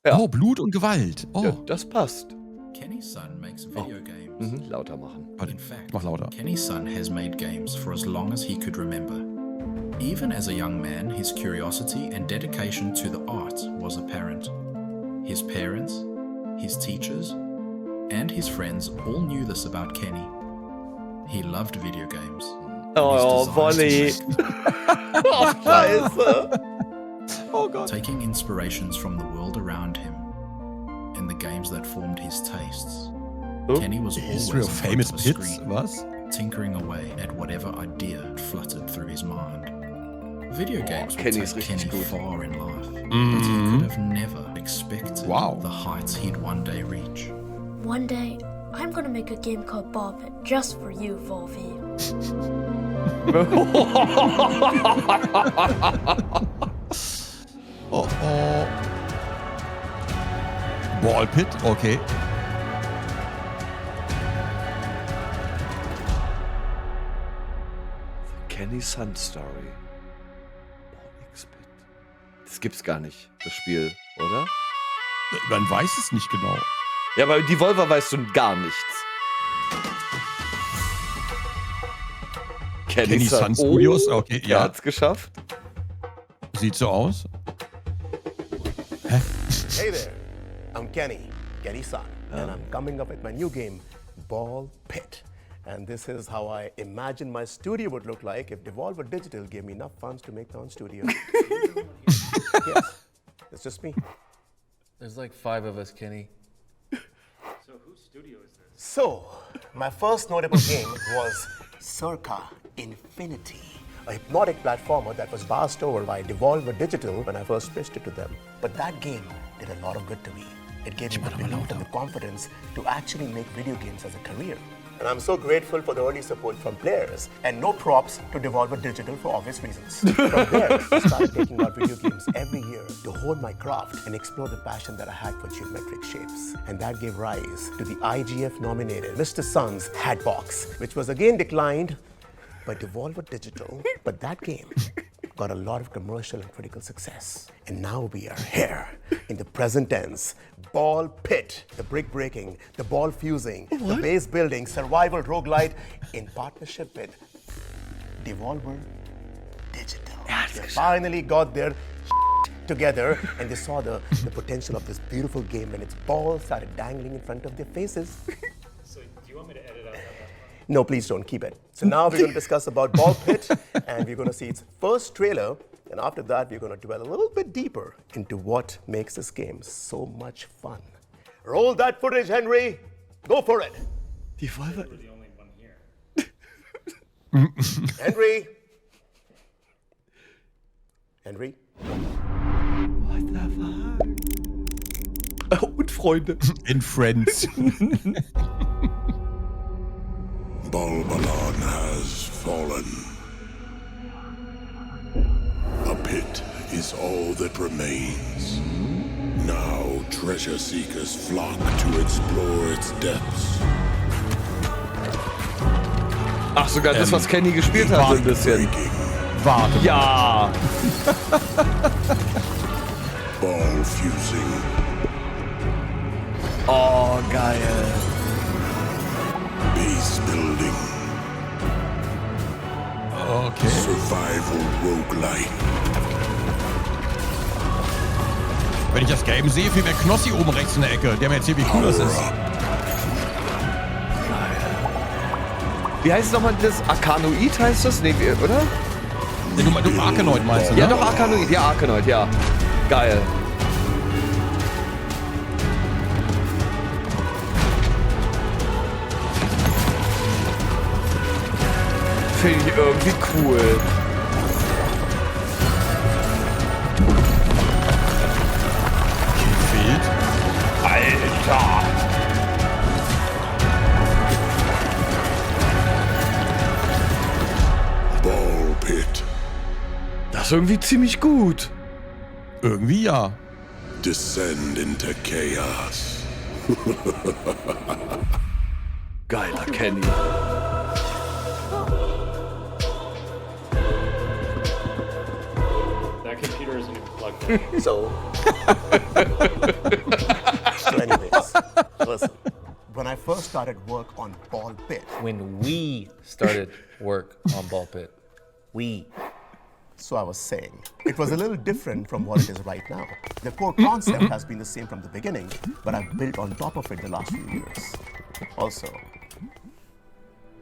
Ja. Oh, Blut und Gewalt. Oh. Ja, das passt. Kenny's son makes video games. Lauter machen. Warte, In fact, mach lauter. Kenny's son has made games for as long as he could remember. Even as a young man, his curiosity and dedication to the art was apparent. His parents, his teachers, and his friends all knew this about Kenny. He loved video games. Oh, Bonnie. Oh, Scheiße. Oh Gott. Taking inspirations from the world around him and the games that formed his tastes. Oh. Kenny was History always of in front famous of a pits? screen, Was? tinkering away at whatever idea fluttered through his mind. Video games would Kenny ist take richtig Kenny gut. far in life, but he could have never expected Wow. the heights he'd one day reach. One day, I'm gonna make a game called Ball Pit just for you, Volvi. Oh, oh. Ballpit, okay. Kenny's Sun Story. Das gibt's gar nicht, das Spiel, oder? Man weiß es nicht genau. Ja, aber die Volver weißt du gar nichts. Kenny's Sun Studios, okay, Er ja. hat's geschafft. Sieht so aus. Hey there, I'm Kenny's son, and I'm coming up with my new game, Ball Pit. And this is how I imagine my studio would look like if Devolver Digital gave me enough funds to make their own studio. Yes, it's just me. There's like 5 of us, Kenny. So whose studio is this? So, my first notable game was Circa Infinity, a hypnotic platformer that was passed over by Devolver Digital when I first pitched it to them. But that game did a lot of good to me. It gave me the belief and the confidence to actually make video games as a career. And I'm so grateful for the early support from players, and no props to Devolver Digital for obvious reasons. From there, I started taking out video games every year to hone my craft and explore the passion that I had for geometric shapes. And that gave rise to the IGF-nominated Mr. Sun's Hatbox, which was again declined by Devolver Digital. But that game got a lot of commercial and critical success. And now we are here in the present tense. Ball Pit, the brick breaking, the ball fusing, the base building, survival roguelite in partnership with Devolver Digital. They finally got their together and they saw the potential of this beautiful game when its balls started dangling in front of their faces. So do you want me to edit out that last part? No, please don't, keep it. So now we're going to discuss about Ball Pit, and we're going to see its first trailer, and after that we're going to dwell a little bit deeper into what makes this game so much fun. Roll that footage, Henry. Go for it. Die Volver. We're the only one here. Henry. Henry. What the fuck? Und Freunde. In Friends. Balbalon has fallen. A pit is all that remains. Now treasure seekers flock to explore its depths. Ach, sogar das, was Kenny gespielt hat, so ein bisschen. Warte. Ja. Ball fusing. Oh, geil. Base building. Okay. Survival roguelite. Wenn ich das Game sehe, fehlt mir Knossi oben rechts in der Ecke. Der mir erzählt, wie cool das ist. Wie heißt es nochmal? Das Arkanoid heißt das? Nee, oder? Ja, du Arkanoid meinst du, Ja, ne? doch, Arkanoid. Ja, Arkanoid, ja. Geil. Finde ich irgendwie cool. Fehlt. Alter! Ball pit. Das ist irgendwie ziemlich gut. Irgendwie ja. Descend into chaos. Geiler Kenny. That computer isn't even plugged in. So, So anyways, listen. When I first started work on Ball Pit, When we started work on Ball Pit. so I was saying, it was a little different from what it is right now. The core concept has been the same from the beginning, but I've built on top of it the last few years. Also,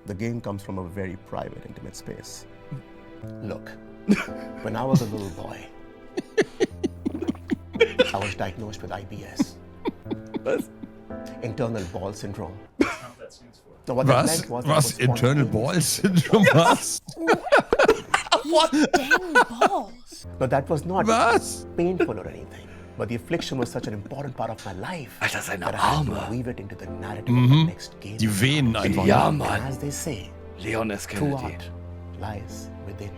the game comes from a very private, intimate space. Look, when I was a little boy, I was diagnosed with IBS. Was? Internal ball syndrome. That's not what that stands for. So what that Was? meant was I Was? was Internal spontaneous. Ball Syndrome? Was? Dang balls. But that was not Was? painful or anything. But the affliction was such an important part of my life Alter, seine that I had to Arme. weave it into the narrative of the next game. Die Venen einfach. Ja, And Mann. as they say, Leon S. true Kennedy. art lies within.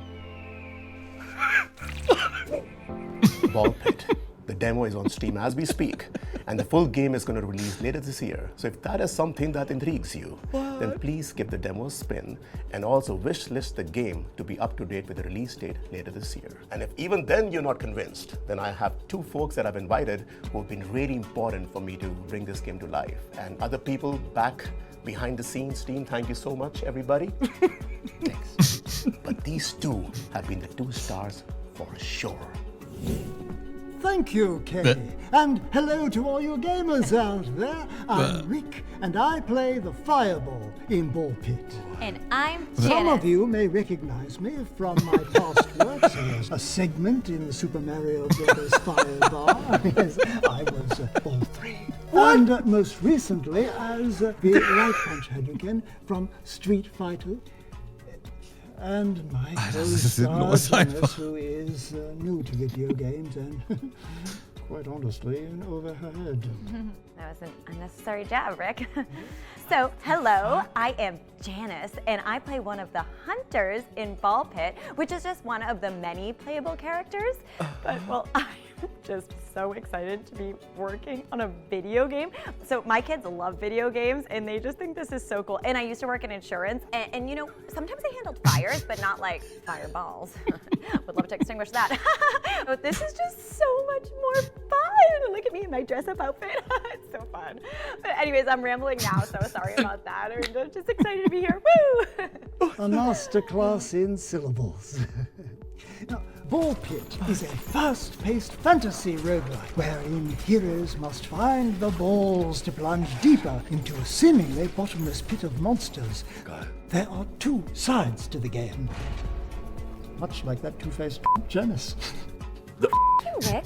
Ball Pit. The demo is on Steam as we speak, and the full game is going to release later this year. So if that is something that intrigues you, then please give the demo a spin and also wish list the game to be up to date with the release date later this year. And if even then you're not convinced, then I have two folks that I've invited who have been really important for me to bring this game to life. And other people back behind the scenes team, thank you so much, everybody. Thanks. But these two have been the two stars for sure. Thank you, Kenny. And hello to all you gamers out there. I'm Rick, and I play the Fireball in Ball Pit. And I'm Some of Janice. you may recognize me from my past work as a segment in the Super Mario Bros. Fireball. Yes, I was Ball 3. And most recently as the Right Punch Hadouken from Street Fighter. And my das ist sinnlos co-star einfach. Janice, who is new to video games and quite honestly in over her head. That was an unnecessary jab, Rick. So, hello, I am Janice, and I play one of the hunters in Ball Pit, which is just one of the many playable characters. But, well, I'm just so excited to be working on a video game. So, my kids love video games, and they just think this is so cool. And I used to work in insurance, and you know, sometimes I handled fires, but not like fireballs. Would love to extinguish that. But this is just so much more fun. Look at me in my dress-up outfit. It's so fun. But anyways, I'm rambling now, so sorry about that. I'm just excited to be here. Woo! A masterclass in syllables. Now, Ball Pit is a fast-paced fantasy roguelike wherein heroes must find the balls to plunge deeper into a seemingly bottomless pit of monsters. There are two sides to the game, much like that two-faced Janice. Rick.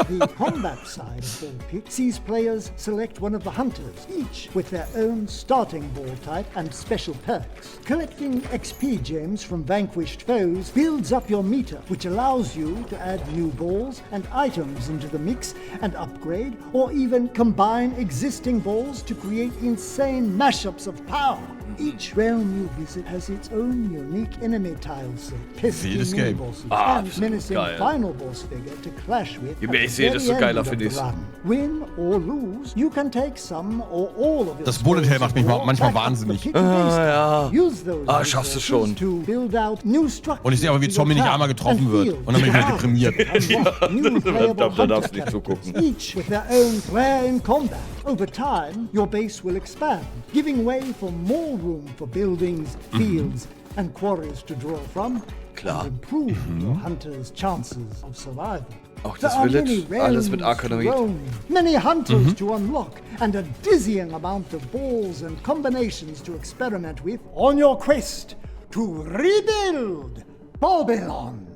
The combat side of Ball Pit sees players select one of the hunters, each with their own starting ball type and special perks. Collecting XP gems from vanquished foes builds up your meter, which allows you to add new balls and items into the mix and upgrade, or even combine existing balls to create insane mashups of power. Each realm you visit has its own unique enemy tile set, pesky Jedes Game. mini-bosses, Ah, and menacing geil. final boss figure to clash with. Je at mehr the ich sehe, very desto end geiler of finde the ich's. run. Win or lose, you can take some or all of your Das Bullet Hell macht mich spoils manchmal back up wahnsinnig. the pit base. ja. Use those schaffst du resources schon. to build out new structures Und ich sehe aber, wie to your Zombie nicht town einmal getroffen and wird. fields Und dann bin ich wieder to deprimiert. unlock new playable Da darfst du hunter nicht zugucken. characters, each with their own flair in combat. Over time, your base will expand, giving way for more room for buildings, fields, and quarries to draw from, Klar. and improve your hunters' chances of survival. Auch There das are Village, many alles mit realms to Arkanoid. roam, many hunters to unlock, and a dizzying amount of balls and combinations to experiment with on your quest to rebuild Babylon.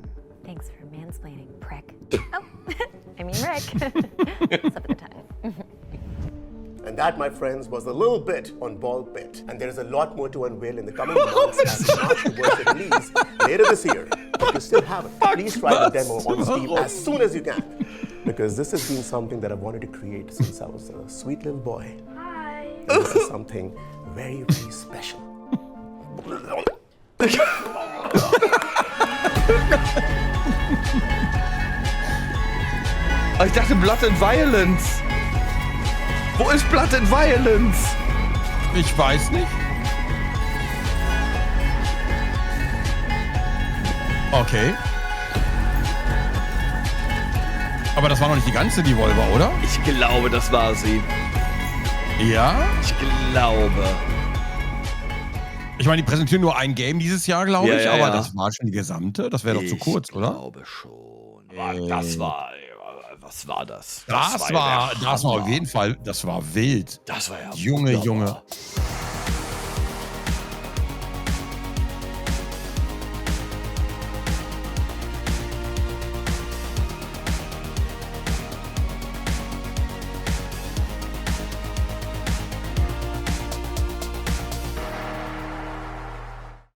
Thanks for mansplaining, prick. Oh, I mean Rick. Slip of the tongue. And that, my friends, was a little bit on Ball Pit. And there is a lot more to unveil in the coming months as we march towards the release later this year. If you still haven't, please try the demo on Steam as soon as you can. Because this has been something that I've wanted to create since I was a sweet little boy. Hi. And this is something very, very special. Ich dachte Blood and Violence. Wo ist Blood and Violence? Ich weiß nicht. Okay. Aber das war noch nicht die ganze Devolver, oder? Ich glaube, das war sie. Ja? Ich glaube. Ich meine, die präsentieren nur ein Game dieses Jahr, glaube ich, Ja, aber ja. das war schon die gesamte. Das wäre doch zu kurz, oder? Ich glaube schon. Aber das war... Was war das? Das war auf jeden Fall, das war wild. Das war ja Junge, wunderbar. Junge.